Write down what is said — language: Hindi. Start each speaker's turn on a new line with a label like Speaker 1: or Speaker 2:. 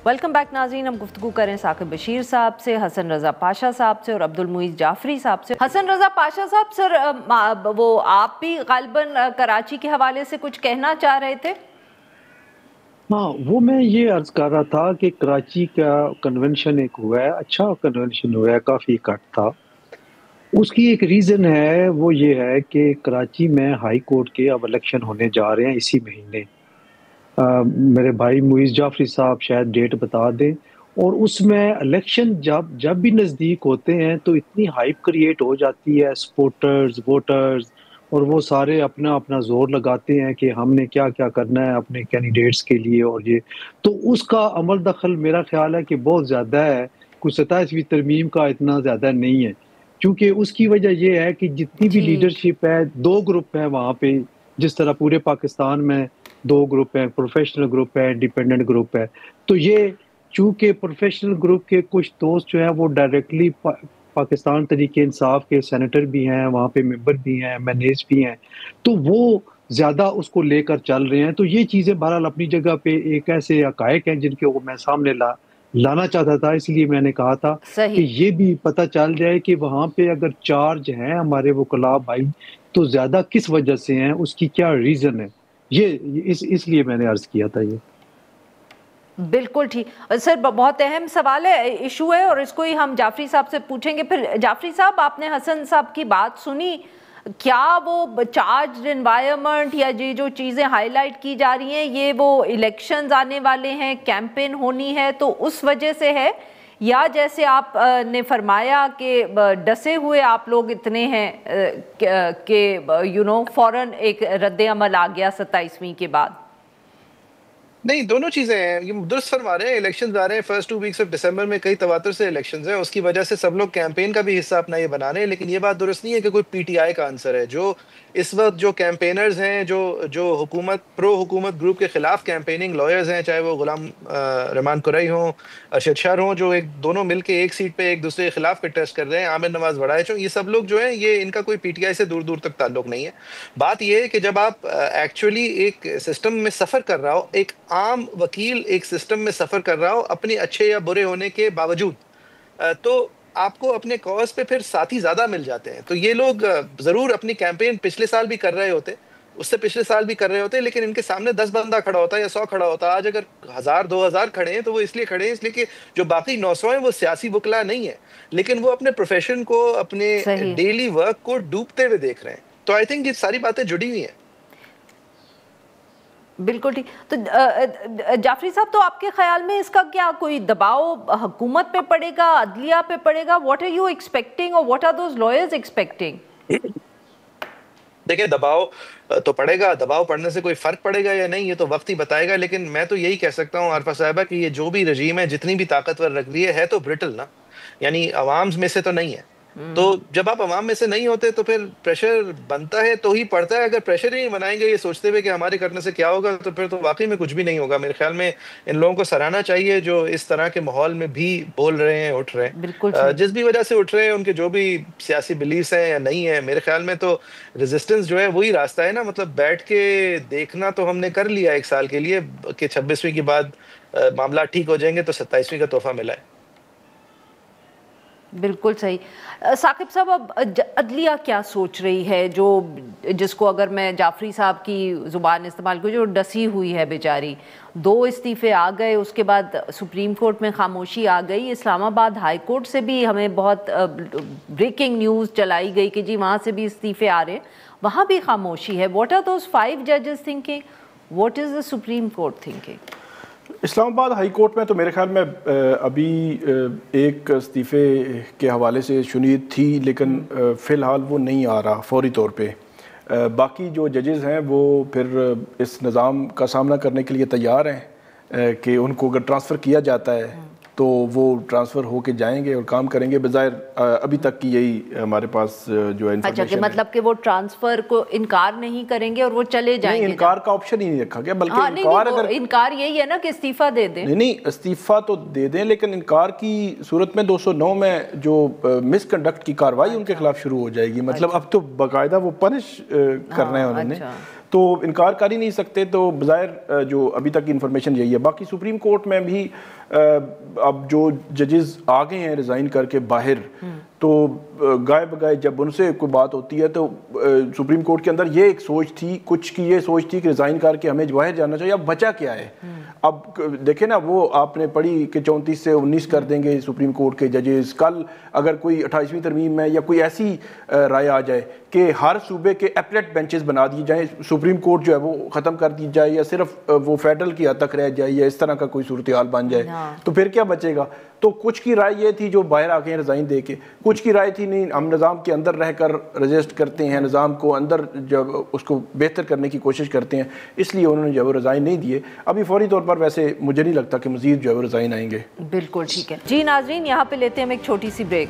Speaker 1: वेलकम बैक नाज़रीन। हम गुफ्तगू करें साकिब बशीर साहब से, हसन रज़ा पाशा साहब से और अब्दुल मुईज़ जाफरी साहब से। हसन रज़ा पाशा साहब, सर वो आप भी गालिबन कराची के हवाले से कुछ कहना चाह रहे थे?
Speaker 2: हाँ, वो मैं ये अर्ज कर रहा था कि कराची का कन्वेंशन एक हुआ है, अच्छा कन्वेंशन हुआ है, काफ़ी इकट्ठ था। उसकी एक रीज़न है, वो ये है कि कराची में हाई कोर्ट के अब इलेक्शन होने जा रहे हैं इसी महीने। मेरे भाई मुईज़ जाफरी साहब शायद डेट बता दें। और उसमें इलेक्शन जब जब भी नज़दीक होते हैं तो इतनी हाइप क्रिएट हो जाती है, सपोर्टर्स, वोटर्स, और वो सारे अपना अपना जोर लगाते हैं कि हमने क्या क्या करना है अपने कैंडिडेट्स के लिए। और ये तो उसका अमल दखल मेरा ख्याल है कि बहुत ज़्यादा है, कुछ 27वीं तरमीम का इतना ज़्यादा नहीं है। क्योंकि उसकी वजह ये है कि जितनी भी
Speaker 1: ठीक।
Speaker 2: लीडरशिप है, दो ग्रुप हैं वहाँ पे। जिस तरह पूरे पाकिस्तान में दो ग्रुप हैं, प्रोफेशनल ग्रुप है, इंडिपेंडेंट ग्रुप है। तो ये चूंकि प्रोफेशनल ग्रुप के कुछ दोस्त जो हैं वो डायरेक्टली पाकिस्तान तरीके इंसाफ के सेनेटर भी हैं, वहाँ पे मेंबर भी हैं, एमएनएस भी हैं, तो वो ज़्यादा उसको लेकर चल रहे हैं। तो ये चीज़ें बहरहाल अपनी जगह पे एक ऐसे हकायक हैं जिनके वो मैं सामने लाना चाहता था। इसलिए मैंने कहा था कि
Speaker 1: सही।
Speaker 2: ये भी पता चल जाए कि वहाँ पे अगर चार्ज हैं हमारे वकला भाई, तो ज़्यादा किस वजह से हैं, उसकी क्या रीज़न है। ये इसलिए मैंने अर्ज किया था ये।
Speaker 1: बिल्कुल ठीक। सर बहुत अहम सवाल है, इशू है, और इसको ही हम जाफरी साहब से पूछेंगे। फिर जाफरी साहब, आपने हसन साहब की बात सुनी, क्या वो चार्ज एनवायरनमेंट या ये जो चीज़ें हाईलाइट की जा रही हैं, ये वो इलेक्शंस आने वाले हैं, कैंपेन होनी है, तो उस वजह से है, या जैसे आप ने फरमाया कि डसे हुए आप लोग इतने हैं कि फौरन एक रद्द अमल आ गया 27वीं के बाद?
Speaker 3: नहीं, दोनों चीजें हैं। ये दुरुस्त फरमा रहे हैं, इलेक्शंस आ रहे हैं फर्स्ट 2 वीक्स ऑफ दिसंबर में, कई तवातुर से इलेक्शंस हैं, उसकी वजह से सब लोग कैंपेन का भी हिस्सा अपना ये बना रहे हैं। लेकिन ये बात दुरुस्त नहीं है कि कोई पीटीआई का आंसर है। जो इस वक्त जो कैंपेनर्स हैं, जो जो हुकूमत प्रो हुकूमत ग्रुप के खिलाफ कैंपेनिंग लॉयर्स हैं, चाहे वो गुलाम रहमान कुरैशी हों, अरशद शर हों, जो एक दोनों मिलके एक सीट पे एक दूसरे के खिलाफ कंटेस्ट कर रहे हैं, आमिर नवाज वड़ाइच हों, ये सब लोग जो है, ये इनका कोई पीटीआई से दूर दूर तक ताल्लुक नहीं है। बात यह है कि जब आप एक्चुअली एक सिस्टम में सफर कर रहा हो, एक आम वकील एक सिस्टम में सफर कर रहा हो अपने अच्छे या बुरे होने के बावजूद, तो आपको अपने कॉज पे फिर साथी ज्यादा मिल जाते हैं। तो ये लोग जरूर अपनी कैंपेन पिछले साल भी कर रहे होते, उससे पिछले साल भी कर रहे होते, लेकिन इनके सामने 10 बंदा खड़ा होता है या 100 खड़ा होता। आज अगर 1000-2000 खड़े हैं तो वो इसलिए खड़े हैं इसलिए कि जो बाकी 900 हैं वो सियासी बुकला नहीं है, लेकिन वो अपने प्रोफेशन को, अपने
Speaker 1: सही।
Speaker 3: डेली वर्क को डूबते हुए देख रहे हैं। तो आई थिंक ये सारी बातें जुड़ी हुई हैं।
Speaker 1: बिल्कुल ठीक। तो जाफरी साहब, तो आपके ख्याल में इसका क्या कोई दबाव हुकूमत पे पड़ेगा, अदलिया पे पड़ेगा? व्हाट आर यू एक्सपेक्टिंग और what are those lawyers expecting?
Speaker 3: देखिए, दबाव तो पड़ेगा। दबाव पड़ने से कोई फर्क पड़ेगा या नहीं, ये तो वक्त ही बताएगा। लेकिन मैं तो यही कह सकता हूँ आरफा साहिबा कि ये जो भी रजीम है, जितनी भी ताकतवर रख रही है तो ब्रिटल ना, यानी अवाम में से तो नहीं है। तो जब आप अवाम में से नहीं होते तो फिर प्रेशर बनता है तो ही पड़ता है। अगर प्रेशर ही नहीं बनाएंगे ये सोचते हुए कि हमारे करने से क्या होगा, तो फिर तो वाकई में कुछ भी नहीं होगा। मेरे ख्याल में इन लोगों को सराहना चाहिए जो इस तरह के माहौल में भी बोल रहे हैं, उठ रहे
Speaker 1: बिल्कुल
Speaker 3: हैं।
Speaker 1: सही।
Speaker 3: जिस भी वजह से उठ रहे हैं, उनके जो भी सियासी बिलीफ्स हैं या नहीं है, मेरे ख्याल में तो रेजिस्टेंस जो है वही रास्ता है ना। मतलब बैठ के देखना तो हमने कर लिया 1 साल के लिए कि 26वीं के बाद मामला ठीक हो जाएंगे, तो 27वीं का तोहफा मिला है।
Speaker 1: बिल्कुल सही। साकिब साहब, अब अदलिया क्या सोच रही है, जो जिसको अगर मैं जाफरी साहब की ज़ुबान इस्तेमाल करूँ, जो डसी हुई है बेचारी? 2 इस्तीफ़े आ गए, उसके बाद सुप्रीम कोर्ट में खामोशी आ गई, इस्लामाबाद हाई कोर्ट से भी हमें बहुत ब्रेकिंग न्यूज़ चलाई गई कि जी वहाँ से भी इस्तीफ़े आ रहे हैं, वहाँ भी खामोशी है। व्हाट आर दोज 5 जजेस thinking? What is the supreme court thinking?
Speaker 4: Islamabad high court में तो मेरे ख्याल में अभी एक इस्तीफ़े के हवाले से शुनीद थी, लेकिन फ़िलहाल वो नहीं आ रहा फौरी तौर पे। बाकी जो जजेज़ हैं वो फिर इस निज़ाम का सामना करने के लिए तैयार हैं कि उनको अगर ट्रांसफ़र किया जाता है तो वो ट्रांसफ़र होके जाएंगे और काम करेंगे। बज़ाहिर अभी तक की यही हमारे पास जो है।
Speaker 1: अच्छा, कि मतलब कि वो ट्रांसफर को इनकार नहीं करेंगे और वो चले जाएंगे?
Speaker 4: नहीं, इनकार का ऑप्शन ही नहीं रखा गया, बल्कि
Speaker 1: हाँ,
Speaker 4: इनकार
Speaker 1: नहीं,
Speaker 4: अगर
Speaker 1: इनकार यही है ना कि इस्तीफा दे दें।
Speaker 4: नहीं, इस्तीफा तो दे दें, लेकिन इनकार की सूरत में 209 में जो मिसकंडक्ट की कार्रवाई उनके खिलाफ शुरू हो जाएगी। मतलब अब तो बाकायदा वो पनिश करना है उन्होंने। तो इनकार कर ही नहीं सकते। तो बज़ाहिर जो अभी तक इन्फॉर्मेशन यही है। बाकी सुप्रीम कोर्ट में भी अब जो जजेस आ गए हैं रिज़ाइन करके बाहर, तो गाय बगाए जब उनसे कोई बात होती है तो सुप्रीम कोर्ट के अंदर ये एक सोच थी, कुछ की ये सोच थी कि रिज़ाइन करके हमें बाहर जाना चाहिए। अब बचा क्या है? अब देखें ना, वो आपने पढ़ी कि 34 से 19 कर देंगे सुप्रीम कोर्ट के जजेस। कल अगर कोई 28वीं तरमीम में या कोई ऐसी राय आ जाए कि हर सूबे के एपलेट बेंचेस बना दिए जाएँ, सुप्रीम कोर्ट जो है वो ख़त्म कर दी जाए, या सिर्फ वो फेडरल की हद तक रह जाए, या इस तरह का कोई सूरत हाल बन जाए, तो फिर क्या बचेगा? तो कुछ की राय ये थी जो बाहर आ गए रिज़ाइन दे के, कुछ की राय थी नहीं हम निज़ाम के अंदर रहकर रजिस्ट करते हैं, निज़ाम को अंदर जब उसको बेहतर करने की कोशिश करते हैं, इसलिए उन्होंने जो है वो रिज़ाइन नहीं दिए। अभी फौरी तौर पर वैसे मुझे नहीं लगता कि मज़ीद जो है वो रिज़ाइन आएंगे।
Speaker 1: बिल्कुल ठीक है जी। नाज़रीन, यहाँ पे लेते हैं हम एक छोटी सी ब्रेक।